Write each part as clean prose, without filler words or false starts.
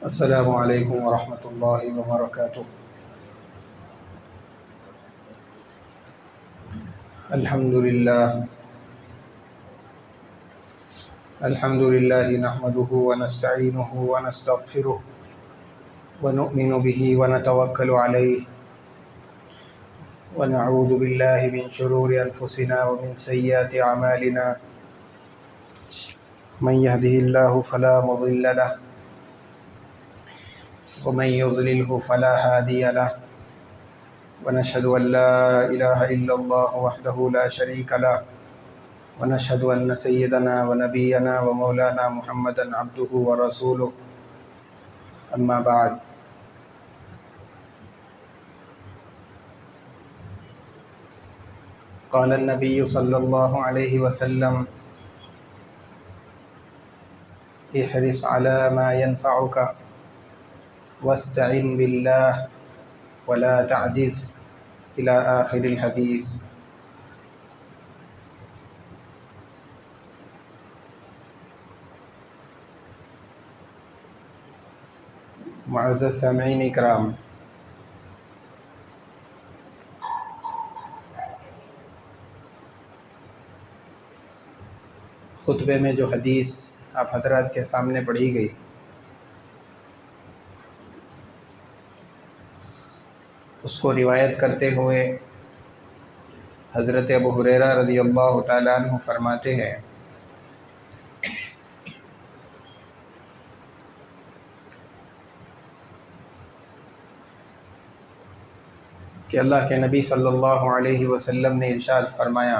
السلام علیکم ورحمۃ اللہ وبرکاتہ۔ الحمد للہ نحمده ونستعینه ونستغفره ونؤمن به ونتوکل علیہ ونعوذ باللہ من شرور انفسنا ومن سیئات اعمالنا من يهده الله فلا مضل له ومن يضلله فلا هادي له ونشهد أن لا إله إلا الله وحده لا شريك له ونشهد أن سيدنا ونبينا ومولانا محمدا عبده ورسوله أما بعد قال النبي صلى الله عليه وسلم احرص على ما ينفعك واستعن بالله ولا تعجز إلى آخر الحديث۔ معزز سامعین اکرام، خطبے میں جو حدیث آپ حضرات کے سامنے پڑھی گئی، اس کو روایت کرتے ہوئے حضرت ابو ہریرہ رضی اللہ تعالیٰ عنہ فرماتے ہیں کہ اللہ کے نبی صلی اللہ علیہ وسلم نے ارشاد فرمایا،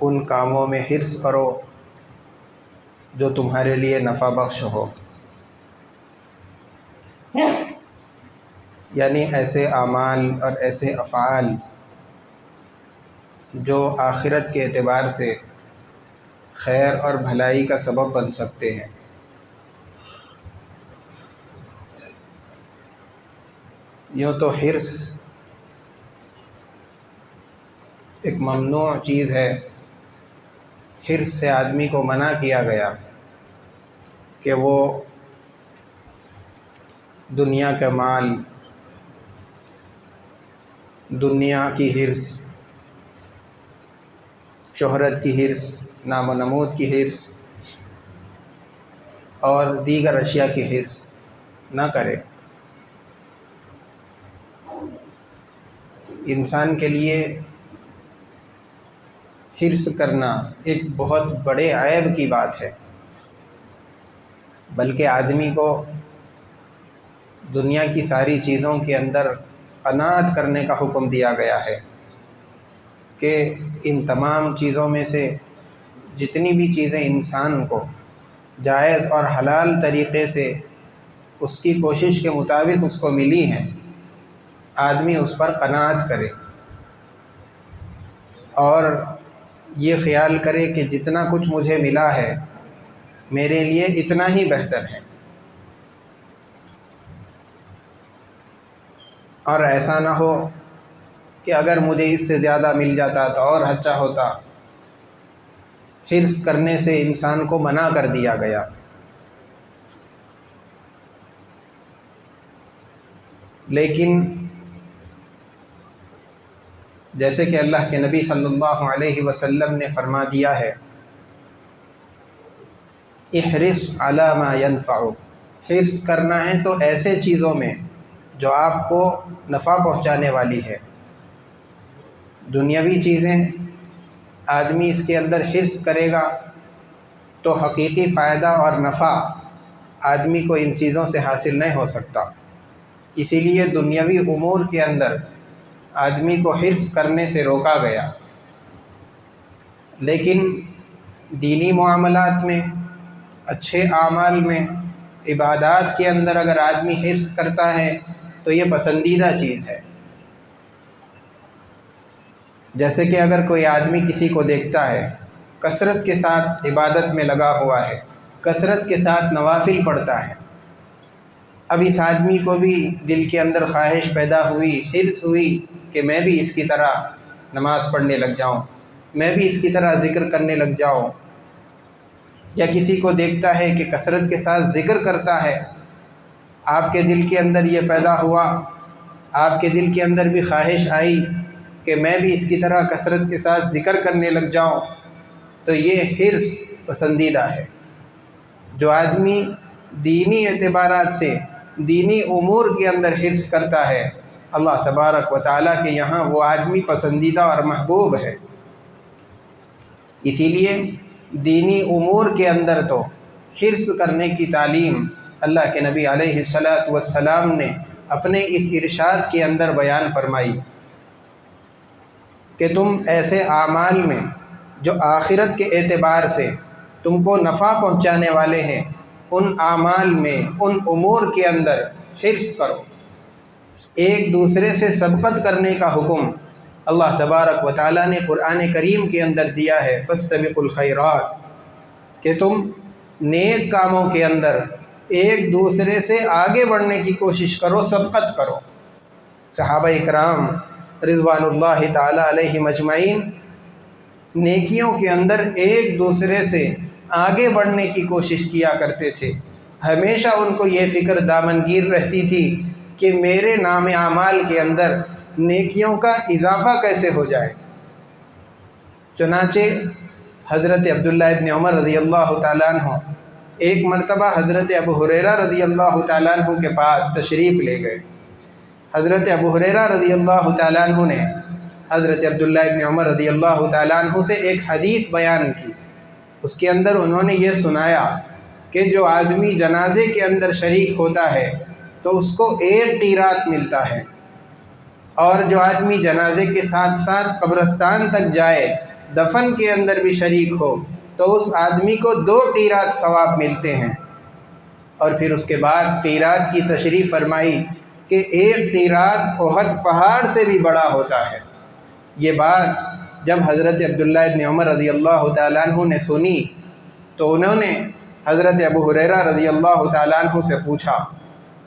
ان کاموں میں حرص کرو جو تمہارے لیے نفع بخش ہو، یعنی ایسے اعمال اور ایسے افعال جو آخرت کے اعتبار سے خیر اور بھلائی کا سبب بن سکتے ہیں۔ یوں تو حرص ایک ممنوع چیز ہے، حرص سے آدمی کو منع کیا گیا کہ وہ دنیا کا مال، دنیا کی حرص، شہرت کی حرص، نام و نمود کی حرص اور دیگر اشیاء کی حرص نہ کرے۔ انسان کے لیے حرص کرنا ایک بہت بڑے عیب کی بات ہے، بلکہ آدمی کو دنیا کی ساری چیزوں کے اندر قناعت کرنے کا حکم دیا گیا ہے کہ ان تمام چیزوں میں سے جتنی بھی چیزیں انسان کو جائز اور حلال طریقے سے اس کی کوشش کے مطابق اس کو ملی ہیں، آدمی اس پر قناعت کرے اور یہ خیال کرے کہ جتنا کچھ مجھے ملا ہے میرے لیے اتنا ہی بہتر ہے، اور ایسا نہ ہو کہ اگر مجھے اس سے زیادہ مل جاتا تو اور اچھا ہوتا۔ حرص کرنے سے انسان کو منع کر دیا گیا۔ لیکن جیسے کہ اللہ کے نبی صلی اللہ علیہ وسلم نے فرما دیا ہے، احرص علی ما ینفعک، حرص کرنا ہے تو ایسے چیزوں میں جو آپ کو نفع پہنچانے والی ہے۔ دنیاوی چیزیں آدمی اس کے اندر حرص کرے گا تو حقیقی فائدہ اور نفع آدمی کو ان چیزوں سے حاصل نہیں ہو سکتا، اسی لیے دنیاوی امور کے اندر آدمی کو حرص کرنے سے روکا گیا۔ لیکن دینی معاملات میں، اچھے اعمال میں، عبادات کے اندر اگر آدمی حرص کرتا ہے تو یہ پسندیدہ چیز ہے۔ جیسے کہ اگر کوئی آدمی کسی کو دیکھتا ہے کثرت کے ساتھ عبادت میں لگا ہوا ہے، کثرت کے ساتھ نوافل پڑھتا ہے، اب اس آدمی کو بھی دل کے اندر خواہش پیدا ہوئی، حرص ہوئی کہ میں بھی اس کی طرح نماز پڑھنے لگ جاؤں، میں بھی اس کی طرح ذکر کرنے لگ جاؤں، یا کسی کو دیکھتا ہے کہ کثرت کے ساتھ ذکر کرتا ہے، آپ کے دل کے اندر یہ پیدا ہوا، آپ کے دل کے اندر بھی خواہش آئی کہ میں بھی اس کی طرح کثرت کے ساتھ ذکر کرنے لگ جاؤں، تو یہ حرص پسندیدہ ہے۔ جو آدمی دینی اعتبارات سے دینی امور کے اندر حرص کرتا ہے، اللہ تبارک و تعالیٰ کے یہاں وہ آدمی پسندیدہ اور محبوب ہے۔ اسی لیے دینی امور کے اندر تو حرص کرنے کی تعلیم اللہ کے نبی علیہ السلام نے اپنے اس ارشاد کے اندر بیان فرمائی کہ تم ایسے اعمال میں جو آخرت کے اعتبار سے تم کو نفع پہنچانے والے ہیں، ان اعمال میں، ان امور کے اندر حرص کرو۔ ایک دوسرے سے سبقت کرنے کا حکم اللہ تبارک و تعالیٰ نے قرآن کریم کے اندر دیا ہے، فاستبقوا الخیرات، کہ تم نیک کاموں کے اندر ایک دوسرے سے آگے بڑھنے کی کوشش کرو، سبقت کرو۔ صحابہ اکرام رضوان اللہ تعالیٰ علیہم اجمعین نیکیوں کے اندر ایک دوسرے سے آگے بڑھنے کی کوشش کیا کرتے تھے۔ ہمیشہ ان کو یہ فکر دامنگیر رہتی تھی کہ میرے نام اعمال کے اندر نیکیوں کا اضافہ کیسے ہو جائے۔ چنانچہ حضرت عبداللہ ابن عمر رضی اللہ تعالیٰ عنہ ایک مرتبہ حضرت ابو ہریرہ رضی اللہ تعالیٰ عنہ کے پاس تشریف لے گئے۔ حضرت ابو ہریرہ رضی اللہ تعالیٰ عنہ نے حضرت عبداللہ ابن عمر رضی اللہ تعالیٰ عنہ سے ایک حدیث بیان کی۔ اس کے اندر انہوں نے یہ سنایا کہ جو آدمی جنازے کے اندر شریک ہوتا ہے تو اس کو 1 قیراط ملتا ہے، اور جو آدمی جنازے کے ساتھ ساتھ قبرستان تک جائے، دفن کے اندر بھی شریک ہو، تو اس آدمی کو 2 قیراط ثواب ملتے ہیں۔ اور پھر اس کے بعد قیراط کی تشریح فرمائی کہ 1 قیراط احد پہاڑ سے بھی بڑا ہوتا ہے۔ یہ بات جب حضرت عبداللہ ابن عمر رضی اللہ تعالیٰ عنہ نے سنی تو انہوں نے حضرت ابو ہریرہ رضی اللہ تعالیٰ عنہ سے پوچھا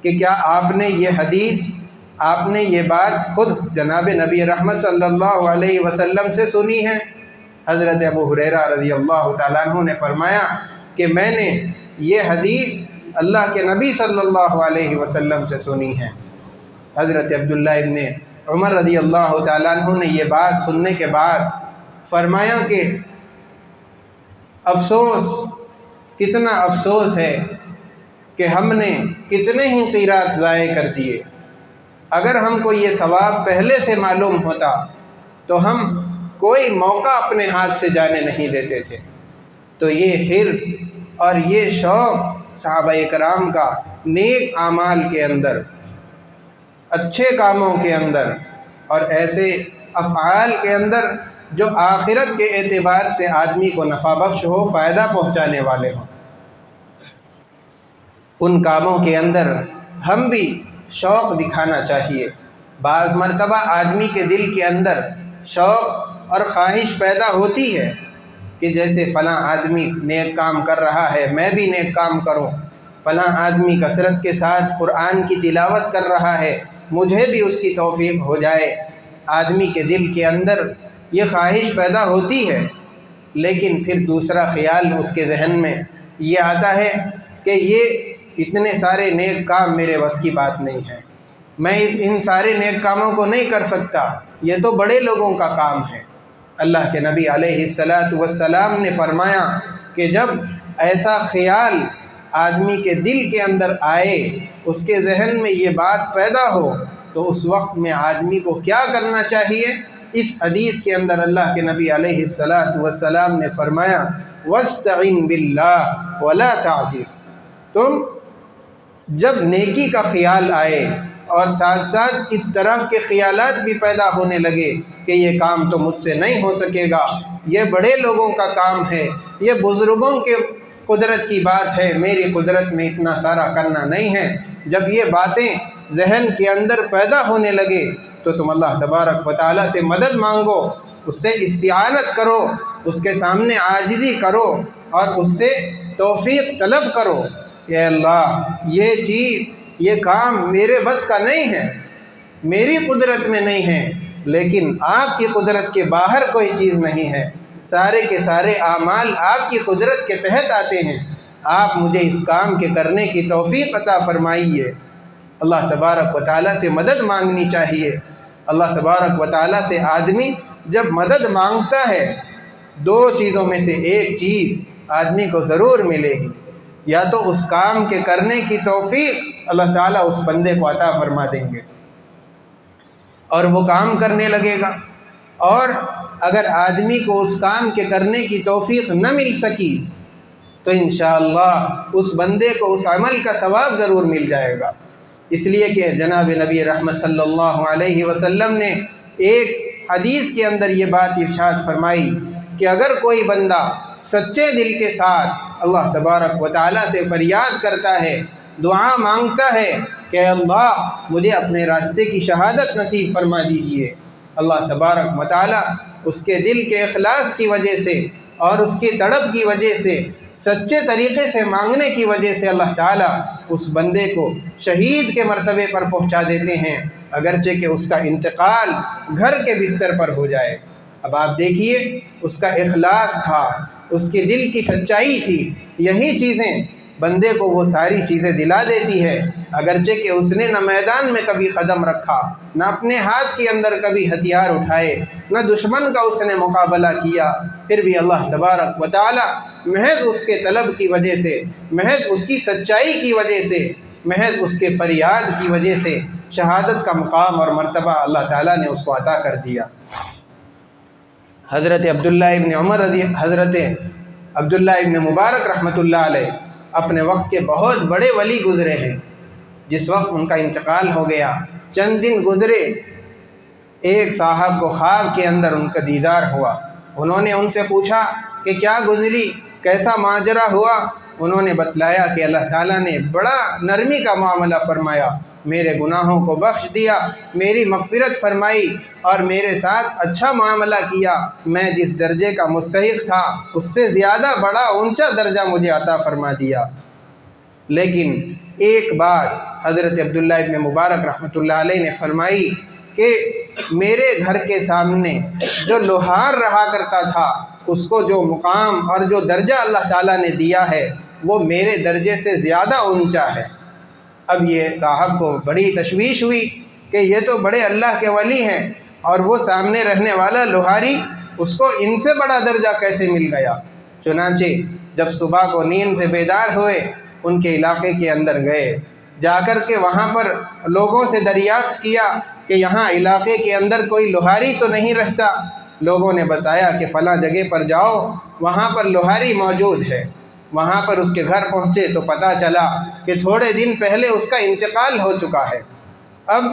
کہ کیا آپ نے یہ حدیث، آپ نے یہ بات خود جناب نبی رحمت صلی اللہ علیہ وسلم سے سنی ہے؟ حضرت ابو ہریرہ رضی اللہ تعالیٰ عنہ نے فرمایا کہ میں نے یہ حدیث اللہ کے نبی صلی اللہ علیہ وسلم سے سنی ہے۔ حضرت عبداللہ ابن عمر رضی اللہ تعالیٰ عنہ نے یہ بات سننے کے بعد فرمایا کہ افسوس، کتنا افسوس ہے کہ ہم نے کتنے ہی قیراط ضائع کر دیے۔ اگر ہم کو یہ ثواب پہلے سے معلوم ہوتا تو ہم کوئی موقع اپنے ہاتھ سے جانے نہیں دیتے تھے۔ تو یہ حرص اور یہ شوق صحابہ کرام کا نیک اعمال کے اندر، اچھے کاموں کے اندر اور ایسے افعال کے اندر جو آخرت کے اعتبار سے آدمی کو نفع بخش ہو، فائدہ پہنچانے والے ہوں، ان کاموں کے اندر ہم بھی شوق دکھانا چاہیے۔ بعض مرتبہ آدمی کے دل کے اندر شوق اور خواہش پیدا ہوتی ہے کہ جیسے فلاں آدمی نیک کام کر رہا ہے، میں بھی نیک کام کروں، فلاں آدمی کثرت کے ساتھ قرآن کی تلاوت کر رہا ہے، مجھے بھی اس کی توفیق ہو جائے۔ آدمی کے دل کے اندر یہ خواہش پیدا ہوتی ہے، لیکن پھر دوسرا خیال اس کے ذہن میں یہ آتا ہے کہ یہ اتنے سارے نیک کام میرے بس کی بات نہیں ہے، میں ان سارے نیک کاموں کو نہیں کر سکتا، یہ تو بڑے لوگوں کا کام ہے۔ اللہ کے نبی علیہ السلام نے فرمایا کہ جب ایسا خیال آدمی کے دل کے اندر آئے، اس کے ذہن میں یہ بات پیدا ہو، تو اس وقت میں آدمی کو کیا کرنا چاہیے؟ اس حدیث کے اندر اللہ کے نبی علیہ السلام نے فرمایا وَاسْتَعِنْ بِاللَّهِ وَلَا تَعْجِزْ، تم جب نیکی کا خیال آئے اور ساتھ ساتھ اس طرح کے خیالات بھی پیدا ہونے لگے کہ یہ کام تو مجھ سے نہیں ہو سکے گا، یہ بڑے لوگوں کا کام ہے، یہ بزرگوں کے قدرت کی بات ہے، میری قدرت میں اتنا سارا کرنا نہیں ہے، جب یہ باتیں ذہن کے اندر پیدا ہونے لگے تو تم اللہ تبارک و تعالیٰ سے مدد مانگو، اس سے استعانت کرو، اس کے سامنے عاجزی کرو اور اس سے توفیق طلب کرو کہ اے اللہ یہ چیز، یہ کام میرے بس کا نہیں ہے، میری قدرت میں نہیں ہے، لیکن آپ کی قدرت کے باہر کوئی چیز نہیں ہے، سارے کے سارے اعمال آپ کی قدرت کے تحت آتے ہیں، آپ مجھے اس کام کے کرنے کی توفیق عطا فرمائیے۔ اللہ تبارک و تعالیٰ سے مدد مانگنی چاہیے۔ اللہ تبارک و تعالیٰ سے آدمی جب مدد مانگتا ہے، دو چیزوں میں سے ایک چیز آدمی کو ضرور ملے گی، یا تو اس کام کے کرنے کی توفیق اللہ تعالیٰ اس بندے کو عطا فرما دیں گے اور وہ کام کرنے لگے گا، اور اگر آدمی کو اس کام کے کرنے کی توفیق نہ مل سکی تو انشاءاللہ اس بندے کو اس عمل کا ثواب ضرور مل جائے گا۔ اس لیے کہ جناب نبی رحمت صلی اللہ علیہ وسلم نے ایک حدیث کے اندر یہ بات ارشاد فرمائی کہ اگر کوئی بندہ سچے دل کے ساتھ اللہ تبارک و تعالیٰ سے فریاد کرتا ہے، دعا مانگتا ہے کہ اللہ مجھے اپنے راستے کی شہادت نصیب فرما دیجئے، اللہ تبارک و تعالیٰ اس کے دل کے اخلاص کی وجہ سے اور اس کی تڑپ کی وجہ سے، سچے طریقے سے مانگنے کی وجہ سے اللہ تعالیٰ اس بندے کو شہید کے مرتبے پر پہنچا دیتے ہیں، اگرچہ کہ اس کا انتقال گھر کے بستر پر ہو جائے۔ اب آپ دیکھیے، اس کا اخلاص تھا، اس کے دل کی سچائی تھی، یہی چیزیں بندے کو وہ ساری چیزیں دلا دیتی ہے، اگرچہ کہ اس نے نہ میدان میں کبھی قدم رکھا، نہ اپنے ہاتھ کے اندر کبھی ہتھیار اٹھائے، نہ دشمن کا اس نے مقابلہ کیا، پھر بھی اللہ تبارک و تعالی محض اس کے طلب کی وجہ سے، محض اس کی سچائی کی وجہ سے، محض اس کے فریاد کی وجہ سے شہادت کا مقام اور مرتبہ اللہ تعالیٰ نے اس کو عطا کر دیا۔ حضرت عبداللہ ابن مبارک رحمۃ اللہ علیہ اپنے وقت کے بہت بڑے ولی گزرے ہیں۔ جس وقت ان کا انتقال ہو گیا، چند دن گزرے، ایک صاحب کو خواب کے اندر ان کا دیدار ہوا۔ انہوں نے ان سے پوچھا کہ کیا گزری، کیسا ماجرا ہوا؟ انہوں نے بتلایا کہ اللہ تعالیٰ نے بڑا نرمی کا معاملہ فرمایا، میرے گناہوں کو بخش دیا، میری مغفرت فرمائی اور میرے ساتھ اچھا معاملہ کیا، میں جس درجے کا مستحق تھا اس سے زیادہ بڑا اونچا درجہ مجھے عطا فرما دیا۔ لیکن ایک بات حضرت عبداللہ ابن مبارک رحمۃ اللہ علیہ نے فرمائی کہ میرے گھر کے سامنے جو لوہار رہا کرتا تھا، اس کو جو مقام اور جو درجہ اللہ تعالیٰ نے دیا ہے وہ میرے درجے سے زیادہ اونچا ہے۔ اب یہ صاحب کو بڑی تشویش ہوئی کہ یہ تو بڑے اللہ کے ولی ہیں اور وہ سامنے رہنے والا لوہاری، اس کو ان سے بڑا درجہ کیسے مل گیا؟ چنانچہ جب صبح کو نیند سے بیدار ہوئے، ان کے علاقے کے اندر گئے، جا کر کے وہاں پر لوگوں سے دریافت کیا کہ یہاں علاقے کے اندر کوئی لوہاری تو نہیں رہتا؟ لوگوں نے بتایا کہ فلاں جگہ پر جاؤ، وہاں پر لوہاری موجود ہے۔ وہاں پر اس کے گھر پہنچے تو پتہ چلا کہ تھوڑے دن پہلے اس کا انتقال ہو چکا ہے۔ اب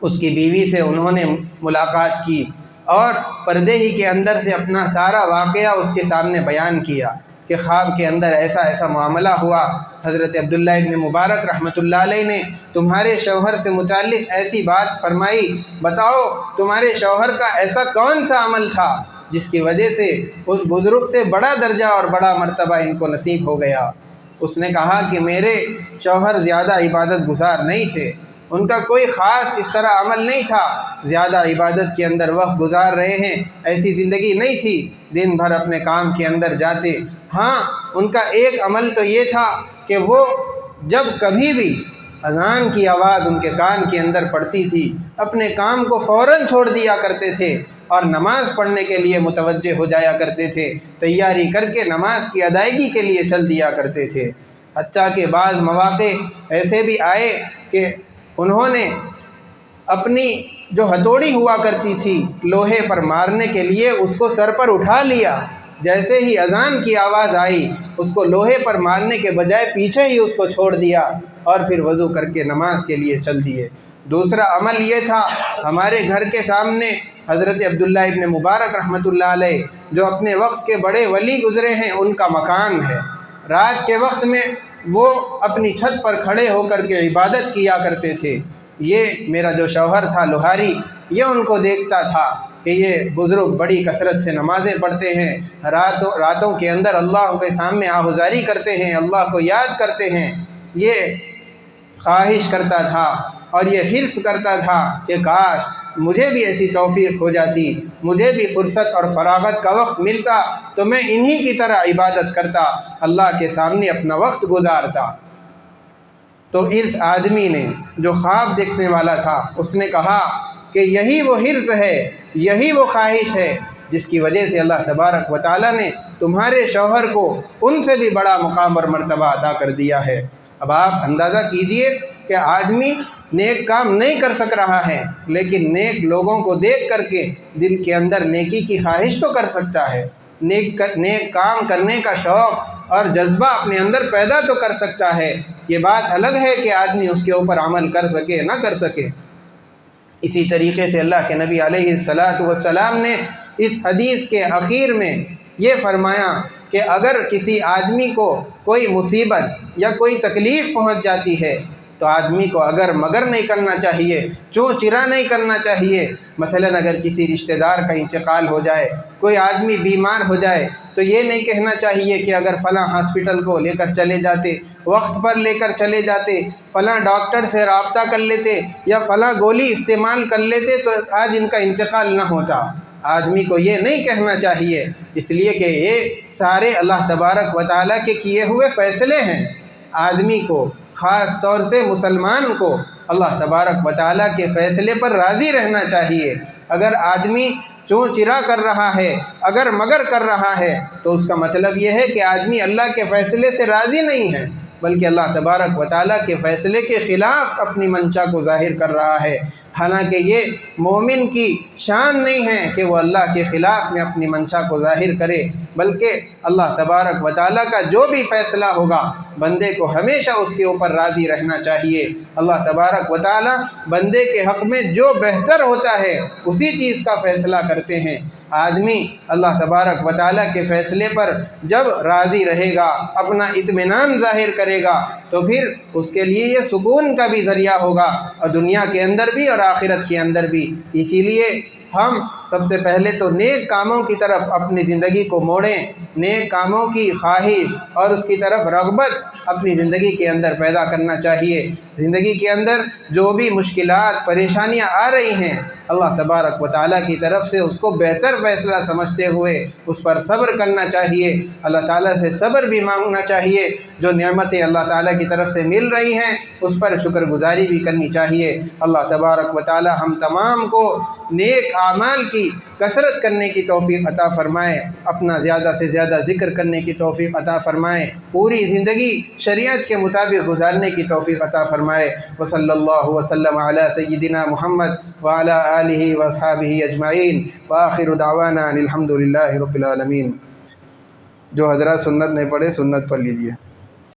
اس کی بیوی سے انہوں نے ملاقات کی اور پردے ہی کے اندر سے اپنا سارا واقعہ اس کے سامنے بیان کیا کہ خواب کے اندر ایسا ایسا معاملہ ہوا، حضرت عبداللہ ابن مبارک رحمۃ اللہ علیہ نے تمہارے شوہر سے متعلق ایسی بات فرمائی، بتاؤ تمہارے شوہر کا ایسا کون سا عمل تھا جس کی وجہ سے اس بزرگ سے بڑا درجہ اور بڑا مرتبہ ان کو نصیب ہو گیا؟ اس نے کہا کہ میرے شوہر زیادہ عبادت گزار نہیں تھے، ان کا کوئی خاص اس طرح عمل نہیں تھا، زیادہ عبادت کے اندر وقت گزار رہے ہیں، ایسی زندگی نہیں تھی، دن بھر اپنے کام کے اندر جاتے۔ ہاں، ان کا ایک عمل تو یہ تھا کہ وہ جب کبھی بھی اذان کی آواز ان کے کان کے اندر پڑتی تھی، اپنے کام کو فوراً چھوڑ دیا کرتے تھے اور نماز پڑھنے کے لیے متوجہ ہو جایا کرتے تھے، تیاری کر کے نماز کی ادائیگی کے لیے چل دیا کرتے تھے۔ حتیٰ کہ بعض مواقع ایسے بھی آئے کہ انہوں نے اپنی جو ہتھوڑی ہوا کرتی تھی لوہے پر مارنے کے لیے، اس کو سر پر اٹھا لیا، جیسے ہی اذان کی آواز آئی اس کو لوہے پر مارنے کے بجائے پیچھے ہی اس کو چھوڑ دیا اور پھر وضو کر کے نماز کے لیے چل دیے۔ دوسرا عمل یہ تھا، ہمارے گھر کے سامنے حضرت عبداللہ ابن مبارک رحمۃ اللہ علیہ جو اپنے وقت کے بڑے ولی گزرے ہیں، ان کا مکان ہے۔ رات کے وقت میں وہ اپنی چھت پر کھڑے ہو کر کے عبادت کیا کرتے تھے۔ یہ میرا جو شوہر تھا لوہاری، یہ ان کو دیکھتا تھا کہ یہ بزرگ بڑی کثرت سے نمازیں پڑھتے ہیں، راتوں کے اندر اللہ کے سامنے آہوزاری کرتے ہیں، اللہ کو یاد کرتے ہیں۔ یہ خواہش کرتا تھا اور یہ حرص کرتا تھا کہ کاش مجھے بھی ایسی توفیق ہو جاتی، مجھے بھی فرصت اور فراغت کا وقت ملتا تو میں انہی کی طرح عبادت کرتا، اللہ کے سامنے اپنا وقت گزارتا۔ تو اس آدمی نے جو خواب دیکھنے والا تھا، اس نے کہا کہ یہی وہ حرص ہے، یہی وہ خواہش ہے جس کی وجہ سے اللہ تبارک و تعالیٰ نے تمہارے شوہر کو ان سے بھی بڑا مقام اور مرتبہ عطا کر دیا ہے۔ اب آپ اندازہ کیجئے کہ آدمی نیک کام نہیں کر سک رہا ہے، لیکن نیک لوگوں کو دیکھ کر کے دل کے اندر نیکی کی خواہش تو کر سکتا ہے، نیک کام کرنے کا شوق اور جذبہ اپنے اندر پیدا تو کر سکتا ہے۔ یہ بات الگ ہے کہ آدمی اس کے اوپر عمل کر سکے نہ کر سکے۔ اسی طریقے سے اللہ کے نبی علیہ السلام نے اس حدیث کے اخیر میں یہ فرمایا کہ اگر کسی آدمی کو کوئی مصیبت یا کوئی تکلیف پہنچ جاتی ہے تو آدمی کو اگر مگر نہیں کرنا چاہیے، چوں چرا نہیں کرنا چاہیے۔ مثلا اگر کسی رشتہ دار کا انتقال ہو جائے، کوئی آدمی بیمار ہو جائے تو یہ نہیں کہنا چاہیے کہ اگر فلاں ہاسپٹل کو لے کر چلے جاتے، وقت پر لے کر چلے جاتے، فلاں ڈاکٹر سے رابطہ کر لیتے یا فلاں گولی استعمال کر لیتے تو آج ان کا انتقال نہ ہوتا۔ آدمی کو یہ نہیں کہنا چاہیے، اس لیے کہ یہ سارے اللہ تبارک و تعالیٰ کے کیے ہوئے فیصلے ہیں۔ آدمی کو، خاص طور سے مسلمان کو، اللہ تبارک و تعالیٰ کے فیصلے پر راضی رہنا چاہیے۔ اگر آدمی چوں چرا کر رہا ہے، اگر مگر کر رہا ہے تو اس کا مطلب یہ ہے کہ آدمی اللہ کے فیصلے سے راضی نہیں ہے، بلکہ اللہ تبارک و تعالیٰ کے فیصلے کے خلاف اپنی منشا کو ظاہر کر رہا ہے۔ حالانکہ یہ مومن کی شان نہیں ہے کہ وہ اللہ کے خلاف میں اپنی منشا کو ظاہر کرے، بلکہ اللہ تبارک و تعالیٰ کا جو بھی فیصلہ ہوگا بندے کو ہمیشہ اس کے اوپر راضی رہنا چاہیے۔ اللہ تبارک و تعالیٰ بندے کے حق میں جو بہتر ہوتا ہے اسی چیز کا فیصلہ کرتے ہیں۔ آدمی اللہ تبارک و تعالیٰ کے فیصلے پر جب راضی رہے گا، اپنا اطمینان ظاہر کرے گا تو پھر اس کے لیے یہ سکون کا بھی ذریعہ ہوگا، اور دنیا کے اندر بھی اور آخرت کے اندر بھی۔ اسی لیے ہم سب سے پہلے تو نیک کاموں کی طرف اپنی زندگی کو موڑیں، نیک کاموں کی خواہش اور اس کی طرف رغبت اپنی زندگی کے اندر پیدا کرنا چاہیے۔ زندگی کے اندر جو بھی مشکلات، پریشانیاں آ رہی ہیں، اللہ تبارک و تعالیٰ کی طرف سے اس کو بہتر فیصلہ سمجھتے ہوئے اس پر صبر کرنا چاہیے۔ اللہ تعالیٰ سے صبر بھی مانگنا چاہیے۔ جو نعمتیں اللہ تعالیٰ کی طرف سے مل رہی ہیں اس پر شکر گزاری بھی کرنی چاہیے۔ اللہ تبارک و تعالیٰ ہم تمام کو نیک اعمال کی کثرت کرنے کی توفیق عطا فرمائے، اپنا زیادہ سے زیادہ ذکر کرنے کی توفیق عطا فرمائے، پوری زندگی شریعت کے مطابق گزارنے کی توفیق عطا فرمائے۔ وصلی اللہ وسلم علی سیدنا محمد وعلی آلہ واصحابہ اجمعین، وآخر دعوانا الحمد للہ رب العالمین۔ جو حضرات سنت نہیں پڑھے سنت پڑھ لیجئے۔